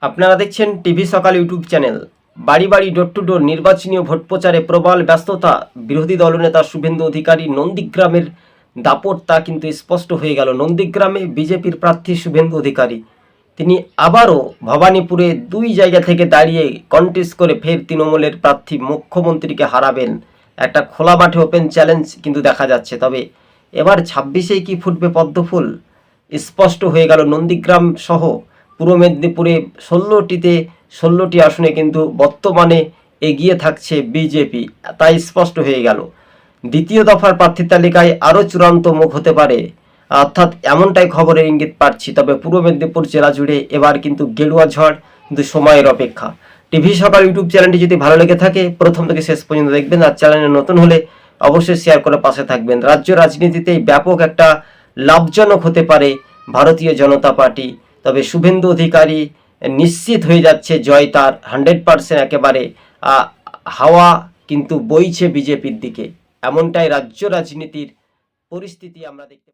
আপনারা দেখছেন টিভি সকাল ইউটিউব চ্যানেল। বাড়ি বাড়ি ডোর টু ডোর নির্বাচনী ভোট প্রচারে প্রবল ব্যস্ততা। বিরোধী দলনেতা শুভেন্দু অধিকারী নন্দীগ্রামের দাপট তা কিন্তু স্পষ্ট হয়ে গেল। নন্দীগ্রামে বিজেপির প্রার্থী শুভেন্দু অধিকারী তিনি আবারও ভবানীপুরে দুই জায়গা থেকে দাঁড়িয়ে কন্টেস্ট করে ফের তৃণমূলের প্রার্থী মুখ্যমন্ত্রীকে হারাবেন। একটা খোলা মাঠে ওপেন চ্যালেঞ্জ কিন্তু দেখা যাচ্ছে। তবে এবার 26-এই কি ফুটবে পদ্মফুল স্পষ্ট হয়ে গেল। নন্দীগ্রাম সহ পূর্ব মেদিনীপুরে 16টি আসনে কিন্তু বর্তমানে এগিয়ে থাকছে বিজেপি, তাই স্পষ্ট হয়ে গেল। দ্বিতীয় দফার প্রার্থী তালিকায় আরও চূড়ান্ত মুখ হতে পারে, অর্থাৎ এমনটাই খবরের ইঙ্গিত পাচ্ছি। তবে পূর্ব মেদিনীপুর জেলা জুড়ে এবার কিন্তু গেরুয়া ঝড়, কিন্তু সময়ের অপেক্ষা। টিভি সকাল ইউটিউব চ্যানেলটি যদি ভালো লেগে থাকে প্রথম থেকে শেষ পর্যন্ত দেখবেন, আর চ্যানেলে নতুন হলে অবশ্যই শেয়ার করে পাশে থাকবেন। রাজ্য রাজনীতিতে ব্যাপক একটা লাভজনক হতে পারে ভারতীয় জনতা পার্টি। তবে শুভেন্দু অধিকারী নিশ্চিত হয়ে যাচ্ছে জয় তার 100%। একেবারে হাওয়া কিন্তু বইছে বিজেপির দিকে, এমনটাই রাজ্য রাজনীতির পরিস্থিতি আমরা দেখতে